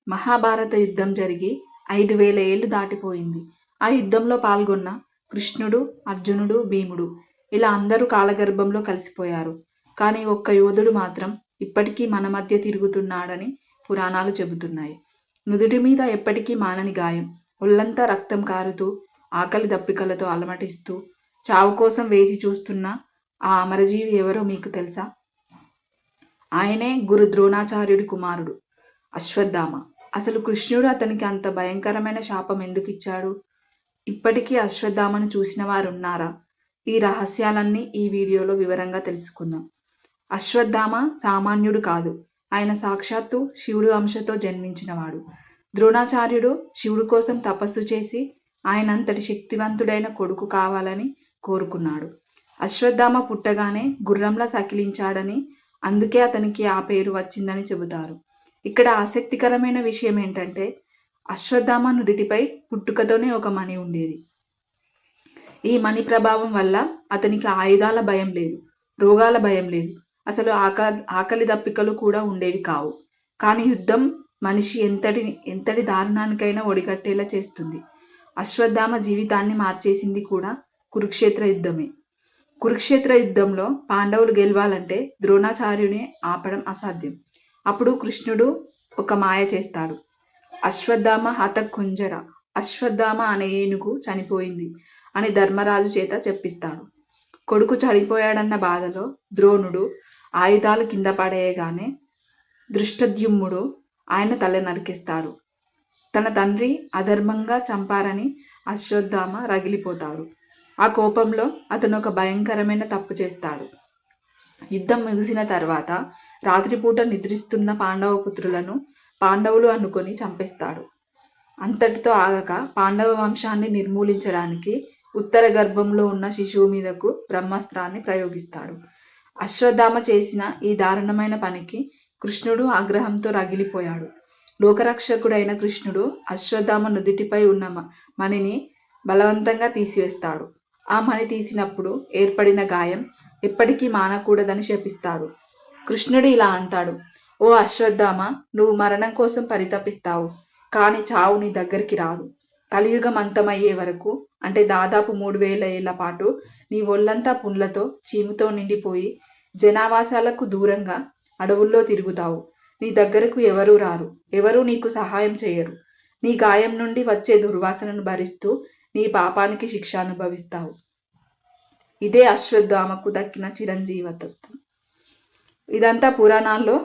మహాభారత యుద్ధం జరిగి 5000 ఏళ్లు దాటిపోయింది. ఆ యుద్ధంలో పాల్గొన్న కృష్ణుడు, అర్జునుడు, భీముడు ఇలా అందరూ కాలగర్భంలో కలిసిపోయారు. కానీ ఒక్క యోధుడు మాత్రం ఇప్పటికీ మన మధ్య తిరుగుతున్నాడని పురాణాలు చెబుతున్నాయి. నుదుటి మీద ఎప్పటికీ మానని గాయం, ఒళ్లంతా రక్తం కారుతూ, ఆకలి దప్పికలతో అలమటిస్తూ, చావు కోసం వేచి చూస్తున్న ఆ అమరజీవి ఎవరో మీకు తెలుసా? ఆయనే గురు ద్రోణాచార్యుడి కుమారుడు అశ్వత్థామ. అసలు కృష్ణుడు అతనికి అంత భయంకరమైన శాపం ఎందుకు ఇచ్చాడు? ఇప్పటికీ అశ్వత్థామను చూసిన వారు ఉన్నారా? ఈ రహస్యాలన్నీ ఈ వీడియోలో వివరంగా తెలుసుకుందాం. అశ్వత్థామ సామాన్యుడు కాదు. ఆయన సాక్షాత్తు శివుడు అంశతో జన్మించినవాడు. ద్రోణాచార్యుడు శివుడు కోసం తపస్సు చేసి ఆయనంతటి శక్తివంతుడైన కొడుకు కావాలని కోరుకున్నాడు. అశ్వత్థామ పుట్టగానే గుర్రంలా సకిలించాడని, అందుకే అతనికి ఆ పేరు వచ్చిందని చెబుతారు. ఇక్కడ ఆసక్తికరమైన విషయం ఏంటంటే, అశ్వత్థామ నుదిటిపై పుట్టుకతోనే ఒక మణి ఉండేది. ఈ మణి ప్రభావం వల్ల అతనికి ఆయుధాల భయం లేదు, రోగాల భయం లేదు, అసలు ఆకలి దప్పికలు కూడా ఉండేవి కావు. కానీ యుద్ధం మనిషి ఎంతటి దారుణానికైనా ఒడిగట్టేలా చేస్తుంది. అశ్వత్థామ జీవితాన్ని మార్చేసింది కూడా కురుక్షేత్ర యుద్ధమే. కురుక్షేత్ర యుద్ధంలో పాండవులు గెలవాలంటే ద్రోణాచార్యుని ఆపడం అసాధ్యం. అప్పుడు కృష్ణుడు ఒక మాయ చేస్తాడు. అశ్వత్థామ హతకుంజర, అశ్వత్థామ అనే ఏనుగు చనిపోయింది అని ధర్మరాజు చేత చెప్పిస్తాడు. కొడుకు చనిపోయాడన్న బాధలో ద్రోణుడు ఆయుధాలు కింద పడేయగానే దృష్టద్యుమ్నుడు ఆయన తల నరికేస్తాడు. తన తండ్రి అధర్మంగా చంపారని అశ్వత్థామ రగిలిపోతాడు. ఆ కోపంలో అతను ఒక భయంకరమైన తప్పు చేస్తాడు. యుద్ధం ముగిసిన తర్వాత రాత్రిపూట నిద్రిస్తున్న పాండవ పుత్రులను పాండవులు అనుకొని చంపేస్తాడు. అంతటితో ఆగక పాండవ వంశాన్ని నిర్మూలించడానికి ఉత్తర గర్భంలో ఉన్న శిశువు మీదకు బ్రహ్మాస్త్రాన్ని ప్రయోగిస్తాడు. అశ్వత్థామ చేసిన ఈ దారుణమైన పనికి కృష్ణుడు ఆగ్రహంతో రగిలిపోయాడు. లోకరక్షకుడైన కృష్ణుడు అశ్వత్థామ నుదిటిపై ఉన్న మణిని బలవంతంగా తీసివేస్తాడు. ఆ మణి తీసినప్పుడు ఏర్పడిన గాయం ఎప్పటికీ మానకూడదని శపిస్తాడు. కృష్ణుడు ఇలా అంటాడు: ఓ అశ్వత్థామ, నువ్వు మరణం కోసం పరితపిస్తావు, కానీ చావు నీ దగ్గరికి రాదు. కలియుగం అంతమయ్యే వరకు, అంటే దాదాపు 3000 ఏళ్ల పాటు నీ ఒళ్ళంతా పుండ్లతో, చీముతో నిండిపోయి జనావాసాలకు దూరంగా అడవుల్లో తిరుగుతావు. నీ దగ్గరకు ఎవరూ రారు, ఎవరూ నీకు సహాయం చేయరు. నీ గాయం నుండి వచ్చే దుర్వాసనను భరిస్తూ నీ పాపానికి శిక్ష అనుభవిస్తావు. ఇదే అశ్వత్థామకు దక్కిన చిరంజీవతత్వం. ఇదంతా పురాణాల్లో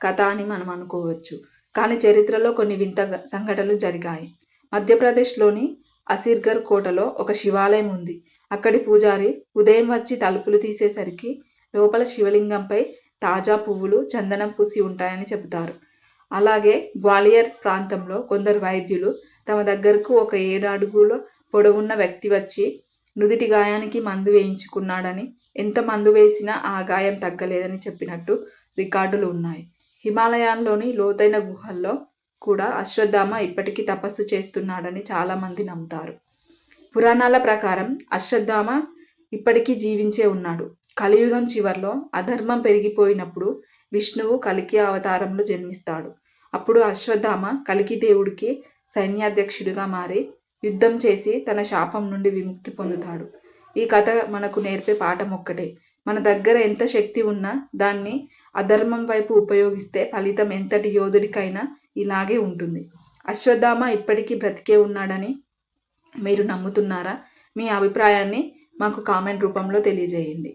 కథ అని మనం అనుకోవచ్చు, కానీ చరిత్రలో కొన్ని వింత సంఘటనలు జరిగాయి. మధ్యప్రదేశ్లోని అసిర్గర్ కోటలో ఒక శివాలయం ఉంది. అక్కడి పూజారి ఉదయం వచ్చి తలుపులు తీసేసరికి లోపల శివలింగంపై తాజా పువ్వులు, చందనం పూసి ఉంటాయని చెబుతారు. అలాగే గ్వాలియర్ ప్రాంతంలో కొందరు వైద్యులు తమ దగ్గరకు ఒక 7 అడుగుల పొడవున్న వ్యక్తి వచ్చి నుదిటి గాయానికి మందు వేయించుకున్నాడని, ఎంత మందు వేసినా ఆ గాయం తగ్గలేదని చెప్పినట్టు రికార్డులు ఉన్నాయి. హిమాలయాల్లోని లోతైన గుహల్లో కూడా అశ్వత్థామ ఇప్పటికీ తపస్సు చేస్తున్నాడని చాలామంది నమ్ముతారు. పురాణాల ప్రకారం అశ్వత్థామ ఇప్పటికీ జీవించే ఉన్నాడు. కలియుగం చివర్లో అధర్మం పెరిగిపోయినప్పుడు విష్ణువు కల్కి అవతారంలో జన్మిస్తాడు. అప్పుడు అశ్వత్థామ కల్కి దేవుడికి సైన్యాధ్యక్షుడిగా మారి యుద్ధం చేసి తన శాపం నుండి విముక్తి పొందుతాడు. ఈ కథ మనకు నేర్పే పాఠం ఒక్కటే: మన దగ్గర ఎంత శక్తి ఉన్నా దాన్ని అధర్మం వైపు ఉపయోగిస్తే ఫలితం ఎంతటి యోధుడికైనా ఇలాగే ఉంటుంది. అశ్వత్థామ ఇప్పటికీ బ్రతికే ఉన్నాడని మీరు నమ్ముతున్నారా? మీ అభిప్రాయాన్ని మాకు కామెంట్ రూపంలో తెలియజేయండి.